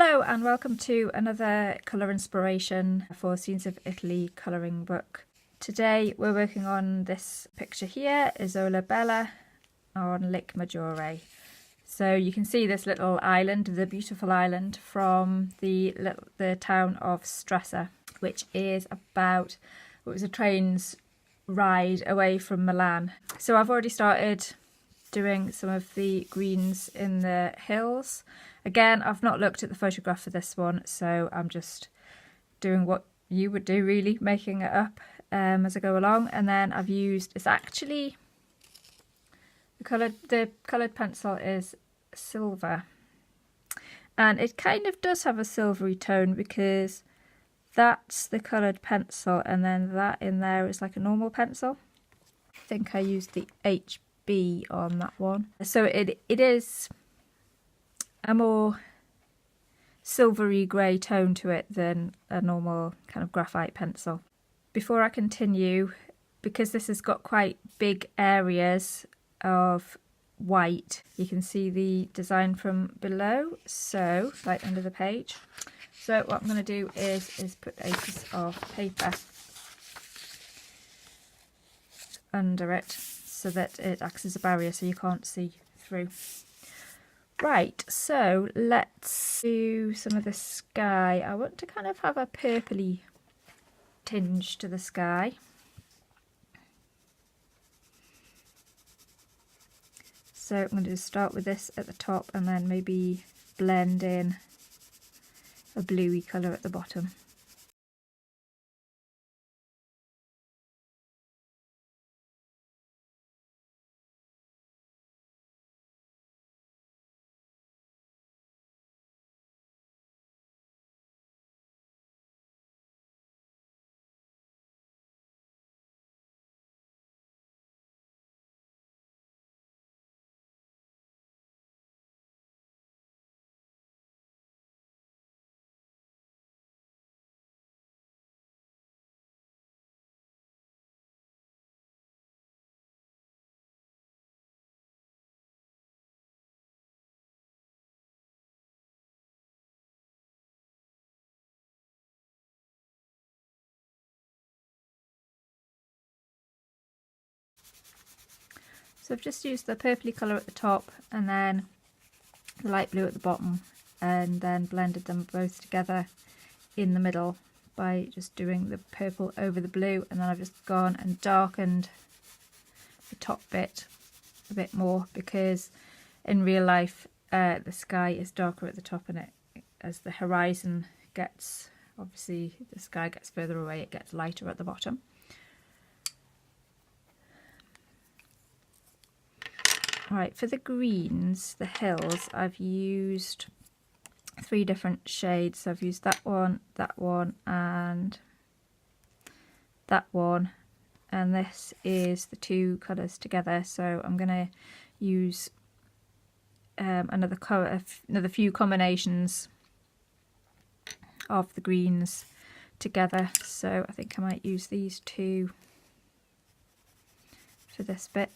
Hello and welcome to another colour inspiration for Scenes of Italy colouring book. Today we're working on this picture here, Isola Bella on Lake Maggiore. So you can see this little island, the beautiful island from the town of Stresa, which is about, it was a train's ride away from Milan. So I've already started doing some of the greens in the hills. Again, I've not looked at the photograph for this one, so I'm just doing what you would do really, making it up as I go along. And then I've used, it's actually, the coloured pencil is silver. And it kind of does have a silvery tone because that's the coloured pencil and then that in there is like a normal pencil. I think I used the HB on that one. So it is a more silvery grey tone to it than a normal kind of graphite pencil. Before I continue, because this has got quite big areas of white, you can see the design from below, so right under the page. So what I'm going to do is put a piece of paper under it so that it acts as a barrier so you can't see through. Right, so let's do some of the sky. I want to kind of have a purpley tinge to the sky. So I'm going to start with this at the top and then maybe blend in a bluey colour at the bottom. So I've just used the purpley colour at the top and then the light blue at the bottom, and then blended them both together in the middle by just doing the purple over the blue, and then I've just gone and darkened the top bit a bit more because in real life the sky is darker at the top, and it, as the horizon gets, obviously the sky gets further away, it gets lighter at the bottom. Right, for the greens, the hills, I've used 3 different shades. So I've used that one, and that one, and this is the 2 colours together. So I'm going to use another few combinations of the greens together. So I think I might use these 2 for this bit.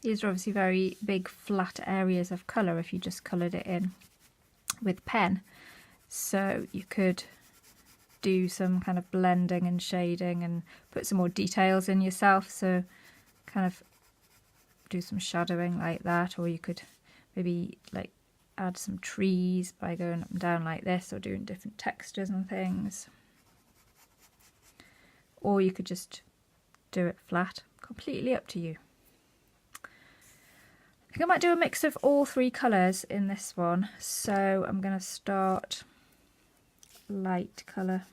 These are obviously very big flat areas of colour if you just coloured it in with pen. So you could do some kind of blending and shading and put some more details in yourself. So kind of do some shadowing like that, or you could maybe like add some trees by going up and down like this, or doing different textures and things. Or you could just do it flat, completely up to you. I think I might do a mix of all three colours in this one. So I'm going to start light colour.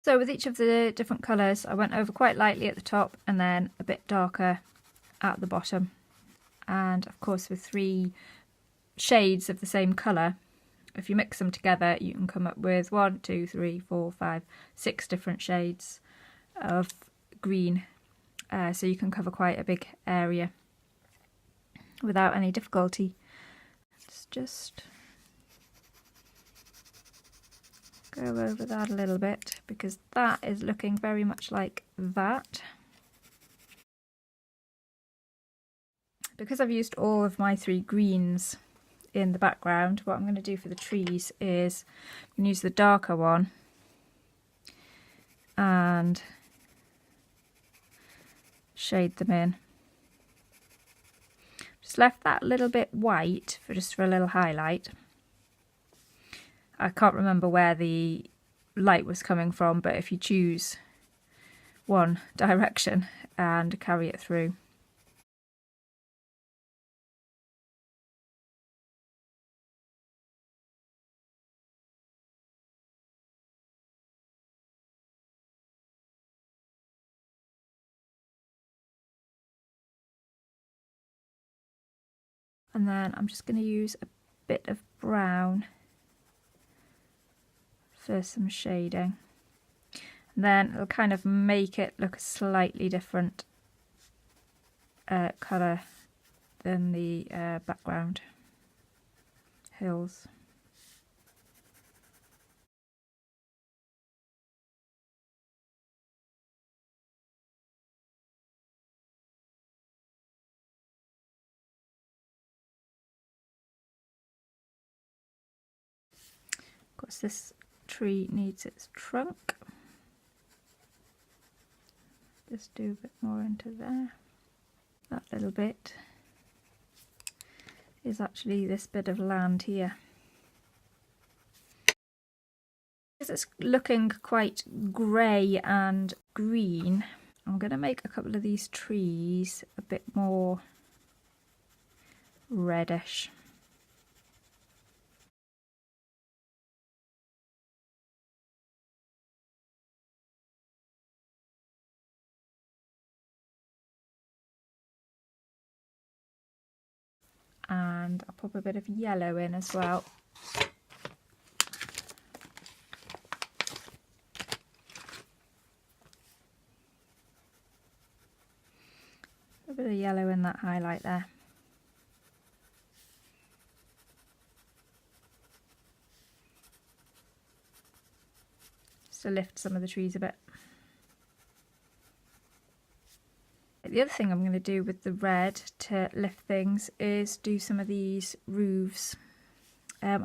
So with each of the different colours, I went over quite lightly at the top and then a bit darker at the bottom. And of course with three shades of the same colour, if you mix them together, you can come up with 1, 2, 3, 4, 5, 6 different shades of green. So you can cover quite a big area without any difficulty. Let's just go over that a little bit because that is looking very much like that. Because I've used all of my three greens in the background, what I'm going to do for the trees is I'm going to use the darker one and shade them in. Just left that little bit white just for a little highlight. I can't remember where the light was coming from, but if you choose one direction and carry it through. And then I'm just going to use a bit of brown for some shading. And then it'll kind of make it look a slightly different colour than the background hills. Of course, this tree needs its trunk. Just do a bit more into there. That little bit is actually this bit of land here. Because it's looking quite grey and green, I'm going to make a couple of these trees a bit more reddish. And I'll pop a bit of yellow in as well. A bit of yellow in that highlight there. Just to lift some of the trees a bit. The other thing I'm going to do with the red to lift things is do some of these roofs. I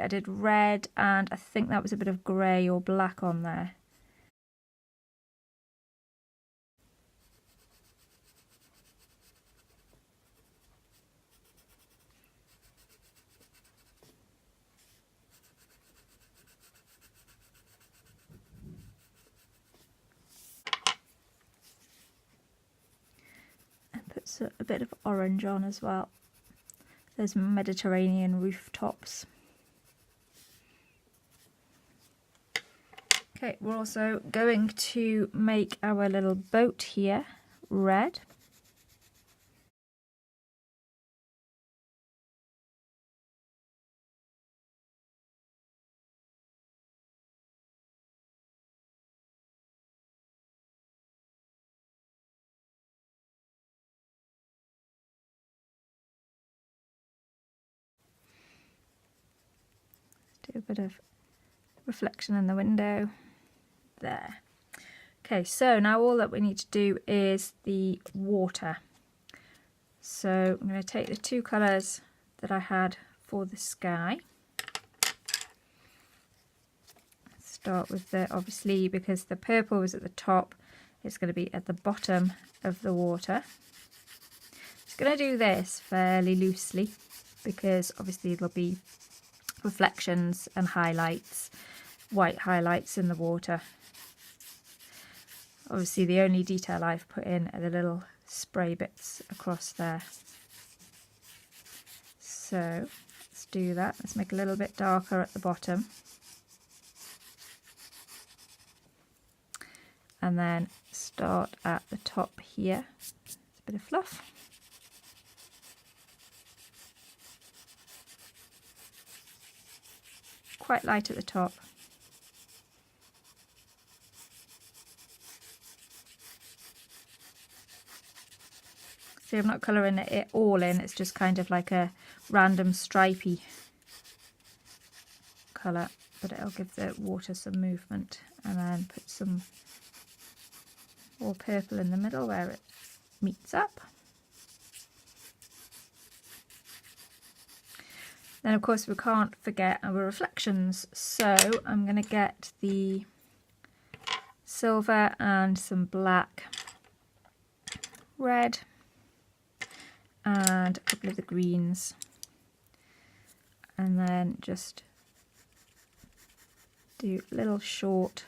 did red and I think that was a bit of grey or black on there. Puts a bit of orange on as well. There's Mediterranean rooftops. Okay, we're also going to make our little boat here red. Do a bit of reflection in the window. There. Okay, so now all that we need to do is the water. So I'm going to take the two colours that I had for the sky. Start with the, obviously because the purple was at the top, it's going to be at the bottom of the water. Just going to do this fairly loosely because obviously there'll be reflections and highlights, white highlights in the water. Obviously the only detail I've put in are the little spray bits across there. So let's do that. Let's make a little bit darker at the bottom. And then start at the top here. It's a bit of fluff. Quite light at the top. See, I'm not colouring it all in, it's just kind of like a random stripy colour, but it'll give the water some movement. And then put some more purple in the middle where it meets up. Then of course we can't forget our reflections, so I'm going to get the silver and some black, red, and a couple of the greens, and then just do little short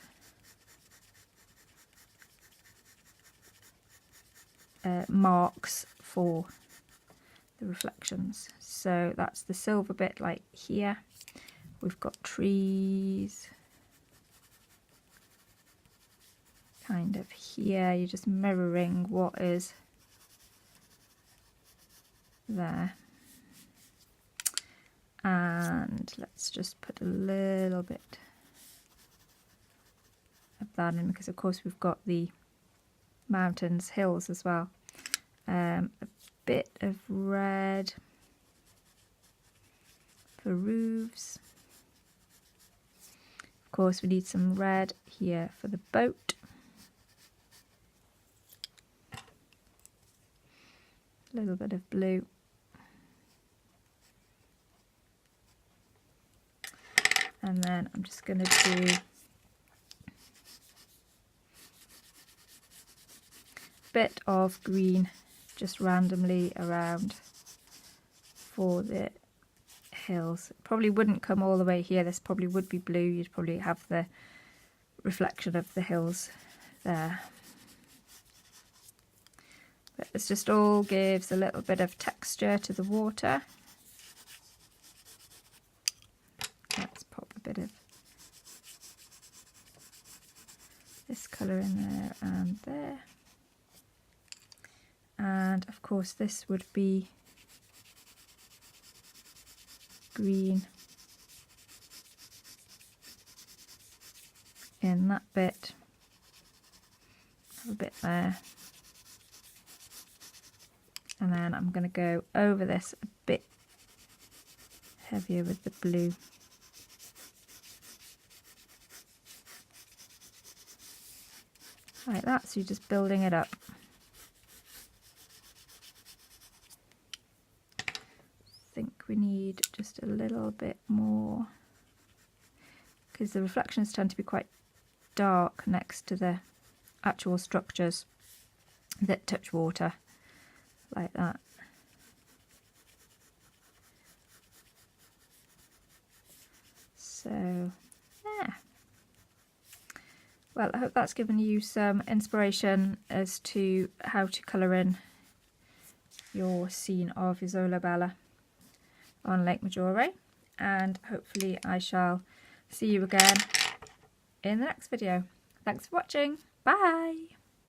marks for the reflections. So that's the silver bit, like here we've got trees, kind of here you're just mirroring what is there. And let's just put a little bit of that in because of course we've got the mountains, hills as well. A bit of red for roofs. Of course we need some red here for the boat. A little bit of blue. And then I'm just going to do a bit of green just randomly around for the hills. It probably wouldn't come all the way here, this probably would be blue, you'd probably have the reflection of the hills there. But this just all gives a little bit of texture to the water. Let's pop a bit of this colour in there and there. And of course this would be green in that bit, have a bit there, and then I'm going to go over this a bit heavier with the blue. Like that, so you're just building it up. I think we need just a little bit more because the reflections tend to be quite dark next to the actual structures that touch water, like that. So, yeah. Well, I hope that's given you some inspiration as to how to colour in your scene of Isola Bella on Lake Maggiore, and hopefully I shall see you again in the next video. Thanks for watching. Bye!